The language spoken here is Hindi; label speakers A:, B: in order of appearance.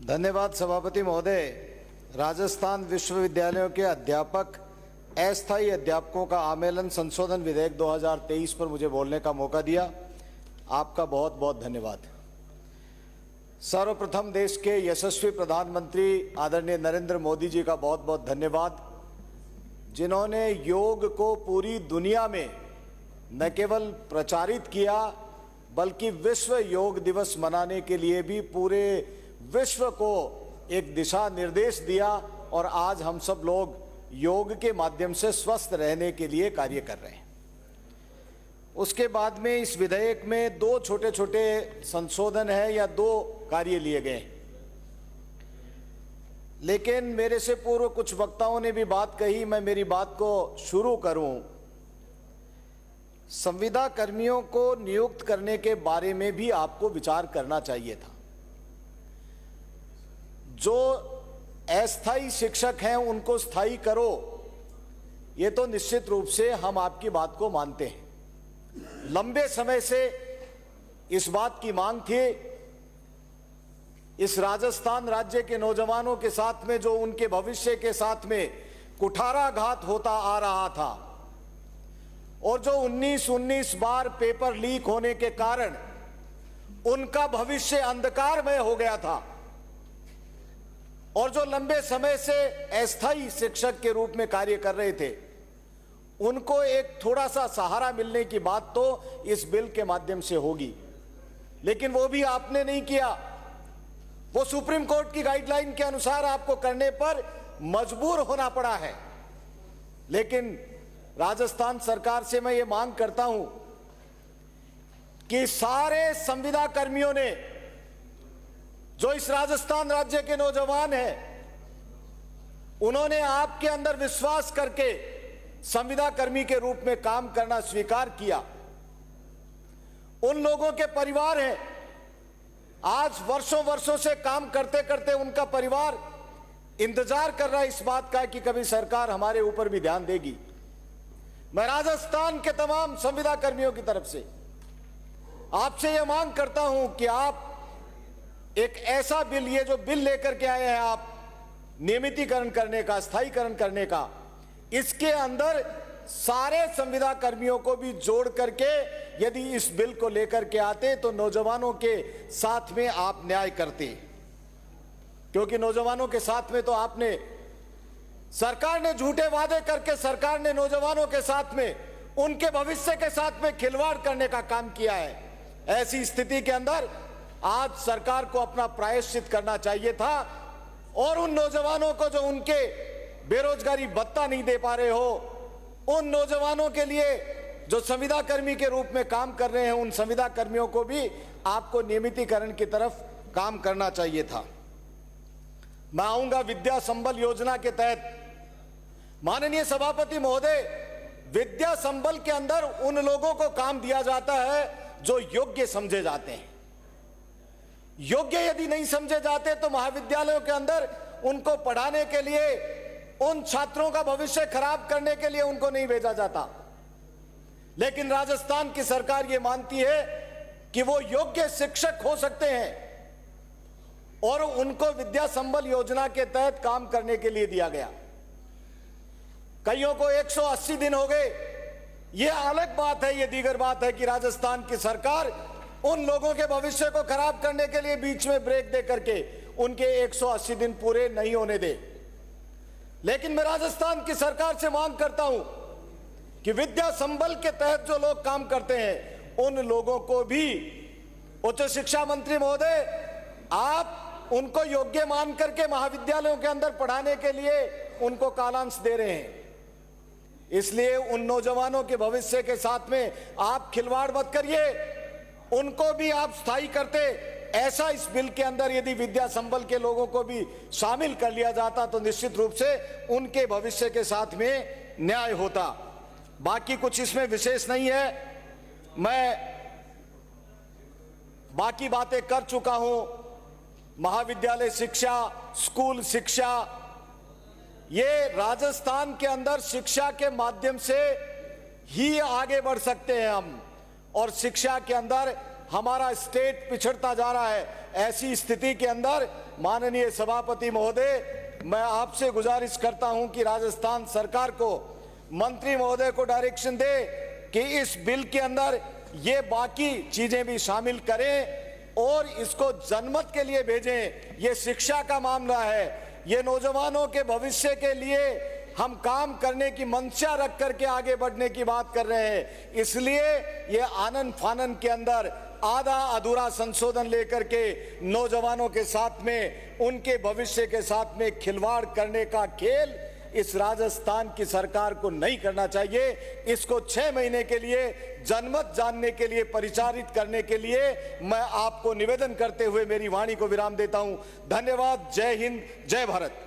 A: धन्यवाद सभापति महोदय। राजस्थान विश्वविद्यालयों के अध्यापक अस्थायी अध्यापकों का आमेलन संशोधन विधेयक 2023 पर मुझे बोलने का मौका दिया, आपका बहुत बहुत धन्यवाद। सर्वप्रथम देश के यशस्वी प्रधानमंत्री आदरणीय नरेंद्र मोदी जी का बहुत बहुत धन्यवाद, जिन्होंने योग को पूरी दुनिया में न केवल प्रचारित किया बल्कि विश्व योग दिवस मनाने के लिए भी पूरे विश्व को एक दिशा निर्देश दिया और आज हम सब लोग योग के माध्यम से स्वस्थ रहने के लिए कार्य कर रहे हैं। उसके बाद में इस विधेयक में दो छोटे छोटे संशोधन हैं या दो कार्य लिए गए हैं, लेकिन मेरे से पूर्व कुछ वक्ताओं ने भी बात कही, मैं मेरी बात को शुरू करूं। संविदा कर्मियों को नियुक्त करने के बारे में भी आपको विचार करना चाहिए था। जो अस्थायी शिक्षक हैं उनको स्थायी करो, ये तो निश्चित रूप से हम आपकी बात को मानते हैं। लंबे समय से इस बात की मांग थी। इस राजस्थान राज्य के नौजवानों के साथ में जो उनके भविष्य के साथ में कुठाराघात होता आ रहा था और जो 19 बार पेपर लीक होने के कारण उनका भविष्य अंधकारमय हो गया था और जो लंबे समय से अस्थायी शिक्षक के रूप में कार्य कर रहे थे, उनको एक थोड़ा सा सहारा मिलने की बात तो इस बिल के माध्यम से होगी, लेकिन वो भी आपने नहीं किया। वो सुप्रीम कोर्ट की गाइडलाइन के अनुसार आपको करने पर मजबूर होना पड़ा है। लेकिन राजस्थान सरकार से मैं ये मांग करता हूं कि सारे संविदा कर्मियों ने, जो इस राजस्थान राज्य के नौजवान हैं, उन्होंने आपके अंदर विश्वास करके संविदा कर्मी के रूप में काम करना स्वीकार किया। उन लोगों के परिवार हैं, आज वर्षों वर्षों से काम करते करते उनका परिवार इंतजार कर रहा है इस बात का कि कभी सरकार हमारे ऊपर भी ध्यान देगी। मैं राजस्थान के तमाम संविदा कर्मियों की तरफ से आपसे यह मांग करता हूं कि आप एक ऐसा बिल, ये जो बिल लेकर के आए हैं आप नियमितीकरण करने का, स्थायीकरण करने का, इसके अंदर सारे संविदा कर्मियों को भी जोड़ करके यदि इस बिल को लेकर के आते तो नौजवानों के साथ में आप न्याय करते। क्योंकि नौजवानों के साथ में तो आपने, सरकार ने झूठे वादे करके सरकार ने नौजवानों के साथ में, उनके भविष्य के साथ में खिलवाड़ करने का काम किया है। ऐसी स्थिति के अंदर आज सरकार को अपना प्रायश्चित करना चाहिए था और उन नौजवानों को जो उनके बेरोजगारी भत्ता नहीं दे पा रहे हो, उन नौजवानों के लिए जो संविदा कर्मी के रूप में काम कर रहे हैं, उन संविदा कर्मियों को भी आपको नियमितीकरण की तरफ काम करना चाहिए था। मैं आऊंगा विद्या संबल योजना के तहत। माननीय सभापति महोदय, विद्या संबल के अंदर उन लोगों को काम दिया जाता है जो योग्य समझे जाते हैं। योग्य यदि नहीं समझे जाते तो महाविद्यालयों के अंदर उनको पढ़ाने के लिए, उन छात्रों का भविष्य खराब करने के लिए उनको नहीं भेजा जाता। लेकिन राजस्थान की सरकार ये मानती है कि वो योग्य शिक्षक हो सकते हैं और उनको विद्या संबल योजना के तहत काम करने के लिए दिया गया। कईयों को 180 दिन हो गए। ये अलग बात है, ये दीगर बात है कि राजस्थान की सरकार उन लोगों के भविष्य को खराब करने के लिए बीच में ब्रेक दे करके उनके 180 दिन पूरे नहीं होने दे। लेकिन मैं राजस्थान की सरकार से मांग करता हूं कि विद्या संबल के तहत जो लोग काम करते हैं उन लोगों को भी, उच्च शिक्षा मंत्री महोदय, आप उनको योग्य मान करके महाविद्यालयों के अंदर पढ़ाने के लिए उनको कालांश दे रहे हैं। इसलिए उन नौजवानों के भविष्य के साथ में आप खिलवाड़ मत करिए, उनको भी आप स्थायी करते। ऐसा इस बिल के अंदर यदि विद्या संबल के लोगों को भी शामिल कर लिया जाता तो निश्चित रूप से उनके भविष्य के साथ में न्याय होता। बाकी कुछ इसमें विशेष नहीं है, मैं बाकी बातें कर चुका हूं। महाविद्यालय शिक्षा, स्कूल शिक्षा, ये राजस्थान के अंदर शिक्षा के माध्यम से ही आगे बढ़ सकते हैं हम, और शिक्षा के अंदर हमारा स्टेट पिछड़ता जा रहा है। ऐसी स्थिति के अंदर माननीय सभापति महोदय, मैं आपसे गुजारिश करता हूं कि राजस्थान सरकार को, मंत्री महोदय को डायरेक्शन दे कि इस बिल के अंदर ये बाकी चीजें भी शामिल करें और इसको जनमत के लिए भेजें। ये शिक्षा का मामला है, ये नौजवानों के भविष्य के लिए हम काम करने की मंशा रख करके आगे बढ़ने की बात कर रहे हैं। इसलिए ये आनन फानन के अंदर आधा अधूरा संशोधन लेकर के नौजवानों के साथ में, उनके भविष्य के साथ में खिलवाड़ करने का खेल इस राजस्थान की सरकार को नहीं करना चाहिए। इसको 6 महीने के लिए जनमत जानने के लिए, परिचारित करने के लिए मैं आपको निवेदन करते हुए मेरी वाणी को विराम देता हूं। धन्यवाद। जय हिंद, जय भारत।